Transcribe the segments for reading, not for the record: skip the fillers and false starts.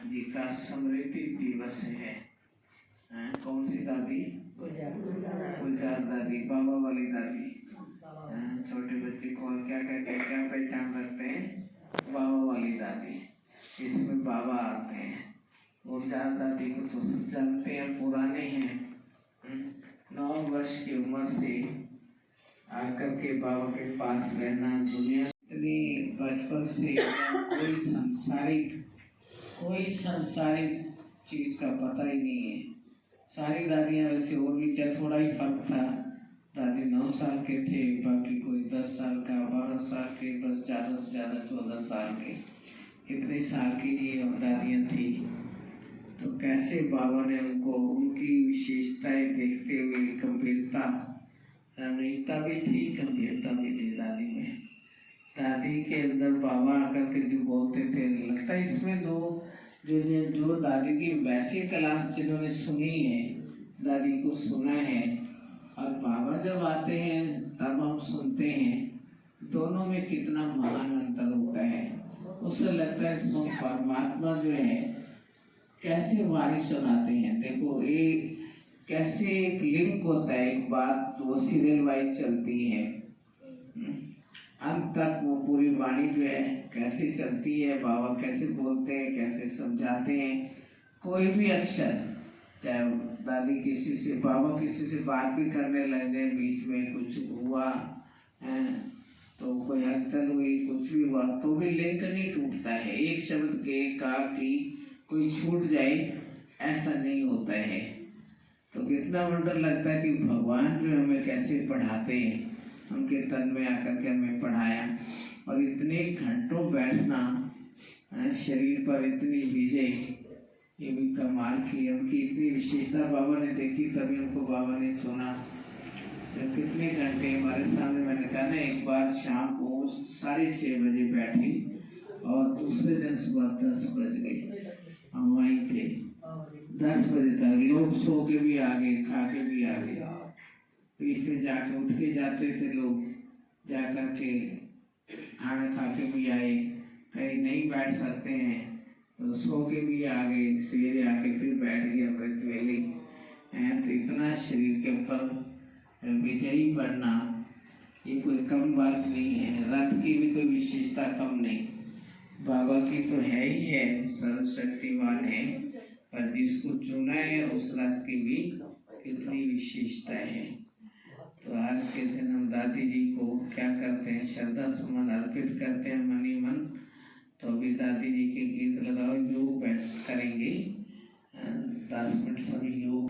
जी का स्मृति दिवस है। कौन सी दादी? गुलजार दादी, बाबा वाली दादी। छोटे बच्चे कौन क्या कहते हैं, क्या पहचान रखते हैं? बाबा वाली दादी। इसमें बाबा आते हैं। गुलजार दादी को तो सब जानते हैं, पुराने हैं। 9 वर्ष की उम्र से आकर के बाबा के पास रहना, दुनिया इतनी बचपन से कोई सांसारिक चीज का पता ही नहीं है। सारी दादियां वैसे और भी थोड़ा ही फर्क था। दादी 9 साल के थे, बाकी कोई 10 साल का, 12 साल के, बस ज़्यादा से ज़्यादा 14 साल के, इतने साल की ये दादियां थी। तो कैसे बाबा ने उनको उनकी विशेषताएं देखते हुए गंभीरता, रमणीयता भी थी, गंभीरता भी थी दादी में। दादी के अंदर बाबा आकर के जो बोलते थे, लगता है इसमें जो दादी की वैसी क्लास जिन्होंने सुनी है, दादी को सुना है, और बाबा जब आते हैं तब हम सुनते हैं, दोनों में कितना महान अंतर होता है। उससे लगता है इसमें परमात्मा जो है कैसे वाणी सुनाते हैं। देखो एक कैसे एक लिंक होता है, एक बात वो सीरियल वाइज चलती है, अंत तक वो पूरी वाणी जो है कैसे चलती है, बाबा कैसे बोलते हैं, कैसे समझाते हैं। कोई भी अक्षर, चाहे दादी किसी से, बाबा किसी से बात भी करने लग जाए, बीच में कुछ हुआ है तो कोई हलचल हुई, कुछ भी हुआ, तो भी लिंक नहीं टूटता है। एक शब्द के का की कोई छूट जाए, ऐसा नहीं होता है। तो कितना वंडर लगता है कि भगवान जो हमें कैसे पढ़ाते हैं, उनके तन में आकर के हमें पढ़ाया। और इतने घंटों बैठना, शरीर पर इतनी विजय, ये भी कमाल की। उनकी इतनी विशेषता बाबा ने देखी, तभी उनको बाबा ने चुना। तो कितने घंटे हमारे सामने, मैंने कहा ना, एक बार शाम को 6:30 बजे बैठी और दूसरे दिन सुबह 10 बज गए, हम वहीं थे 10 बजे तक। लोग सो के भी आ गए, खा के भी आ गए, बीच में जाके उठ के जाते थे लोग, जा कर के खाना खा के भी आए, कहीं नहीं बैठ सकते हैं तो सो के भी आ गए, सवेरे आके फिर बैठ गए अमृत वेले। तो इतना शरीर के ऊपर विजयी बनना ये कोई कम बात नहीं है। रथ की भी कोई विशेषता कम नहीं, बाबा की तो है ही है, सर्वशक्तिमान है, पर जिसको चुना है उस रथ की भी कितनी विशेषता है। तो आज के दिन हम दादी जी को क्या करते हैं, श्रद्धा सुमन अर्पित करते हैं मन ही मन। तो अभी दादी जी के गीत लगाओ, योग बैठ करेंगे 10 मिनट सभी योग।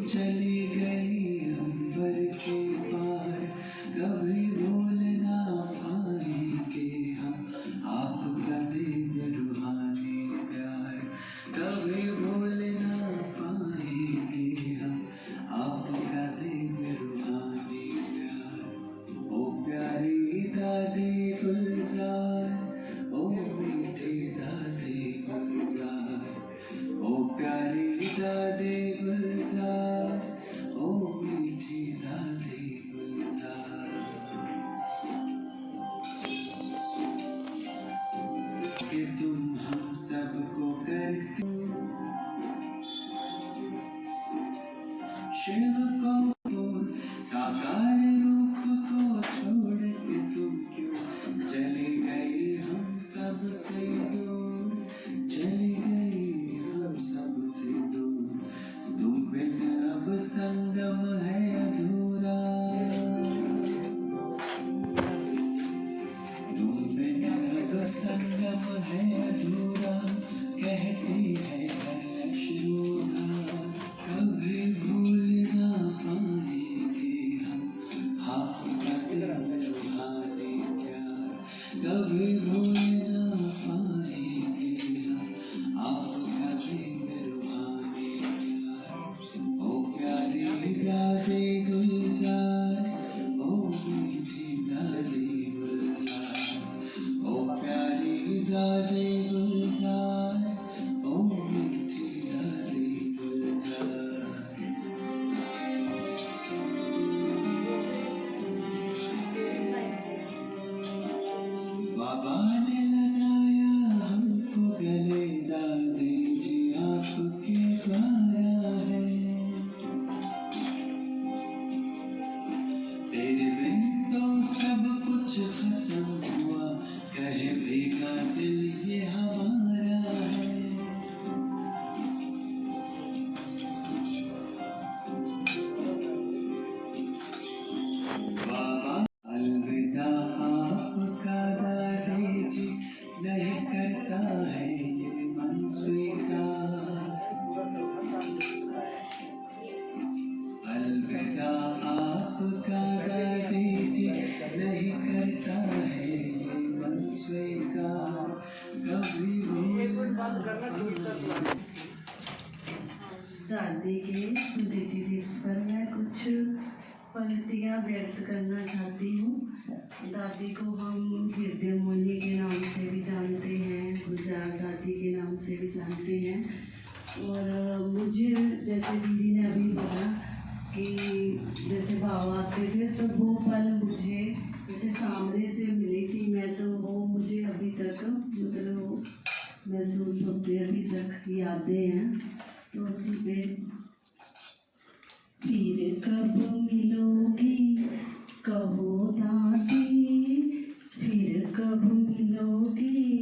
चली गई अंबर के पार, कभी भूल ना पाएंगे हम आपका दिन रूहानी प्यार, कभी भूल ना पाएंगे हम आपका दिन रूहानी प्यार। ओ प्यारी दादी गुलजार, ओ मीठी दादी गुलजार, ओ प्यारी दादी गुलजार, ओ मीठी दादी गुलजार। कि तुम हम सबको करके शिव को साकार रूप को छोड़ के तुम क्यों चली गई हम सबसे दूर, चली गई हम सबसे दूर। तुम बिन अब संगम है अधूरा, तुम बिन अब संगम है अधूरा, कहती है हर अश्रुधार। कभी भूल ना पाएंगे हम आपका दिल रूहानी प्यार, कभी भूल ना पाएंगे हम आपका दिल रूहानी प्यार। ओ प्यारी दादी गुलजार, ओ मीठी दादी गुलजार, ओ प्यारी दादी गुलजार, ओ मीठी दादी गुलजार। बाबा ने लगाया हमको गले, दादी जी आपके द्वारा है। तेरे बिन तो सब कुछ खत्म हुआ, कहे भीगा दिल ये हमारा है। बाबा अलविदा आपका दादी जी, नहीं करता है ये मन स्वीकार। अलविदा आपका दादी जी, नहीं करता है ये मन स्वीकार। कभी भूल ना पाएंगे। दादी के स्मृति दिवस पर मैं कुछ पंक्तियाँ व्यक्त करना चाहती हूँ। दादी को हम हृदय मोहिनी के नाम से भी जानते हैं, गुलजार दादी के नाम से भी जानते हैं। और मुझे जैसे दीदी ने अभी बोला कि जैसे बाबा आते थे तो वो पल मुझे जैसे सामने से मिली थी मैं, तो वो मुझे अभी तक मतलब महसूस होती है, अभी तक यादें हैं। तो उसी पे फिर कब मिलोगी कहो दादी, फिर कब मिलोगी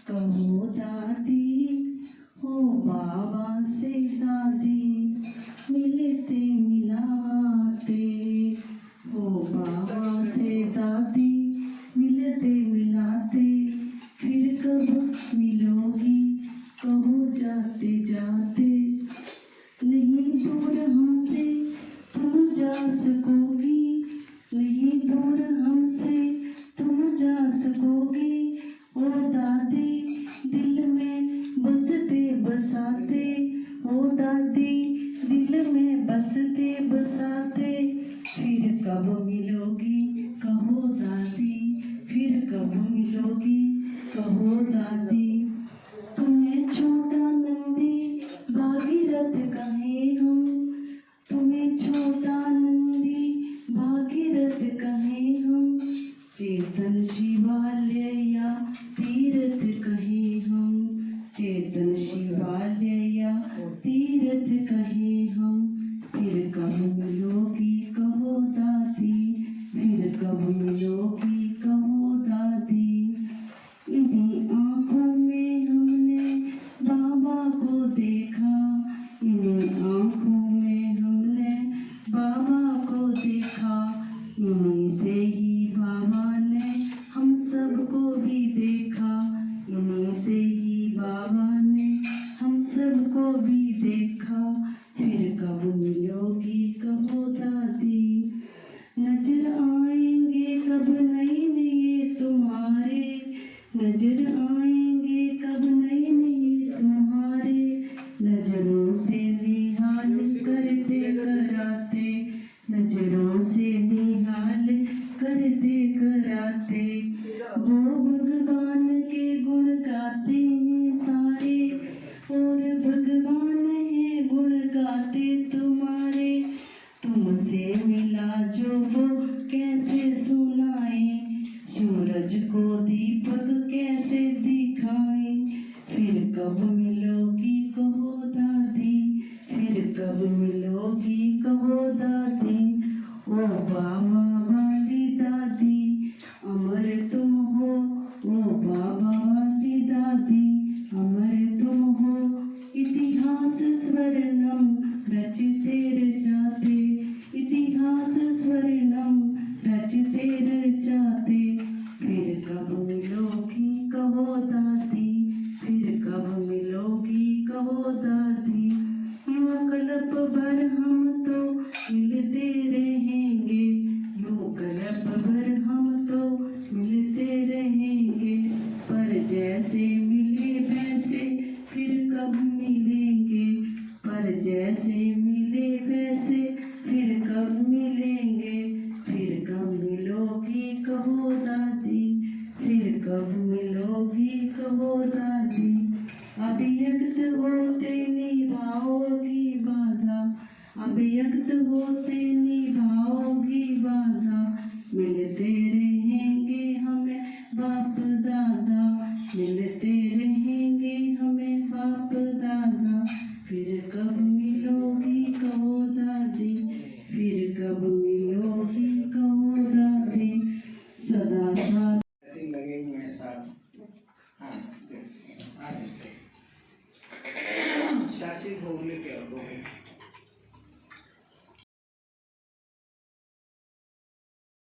कहो दादी, हो बाबा से दादी मिलते मिलाते, हो बाबा से दादी मिलते मिलाते, फिर कब मिलोगी कहो जाते जाते, नहीं दूर हमसे तुम जा सकोगी, नहीं दूर हमसे तुम जा सकोगी, ओ दादी दिल में बसते बसाते, ओ दादी दिल में बसते बसाते, फिर कब मिलोगी कहो दादी, फिर कब मिलोगी कहो दादी। तुम्हें छोटा नंदी भागीरथ कहे हम, तुम्हें छोटा नंदी भागीरथ कहे हम, चेतन शिवालय या तीर्थ कहे हम, चेतन शिवालय या तीर्थ कहे हम, फिर कब मिलोगी कहो दादी, फिर कब मिलोगी कहो दादी। इन्हीं आँखों में हमने बाबा को देखा, इन्हीं आँखों में हमने बाबा को देखा, इन्हीं से ही बाबा ने हम सबको भी देखा, इन्हीं से ही बाबा ने हम सबको भी देखा, फिर कब मिलो कब मिलोगी कहो दादी, ओ बाबा वाली दादी, अमर तुम हो ओ बाबा वाली दादी, अमर तुम हो। इतिहास स्वर्णम रचते रचाते, इतिहास स्वर्णम रचते रचाते, फिर कब मिलोगी कहो दादी, फिर कब मिलोगी कहो दादी। यूं कल्प भर हम तो मिलते रहेंगे, यूं कल्प भर हम तो मिलते रहेंगे, पर जैसे मिले वैसे फिर कब मिलेंगे, पर जैसे मिले वैसे फिर कब मिलेंगे। फिर कब मिलोगी कहो दादी, फिर कब मिलोगी कहो दादी। अभिव्यक्त होते निभाओगी बाधा, अभिव्यक्त होते निभाओगी बाधा, मिलते रहेंगे हमें बाप दादा, मिलते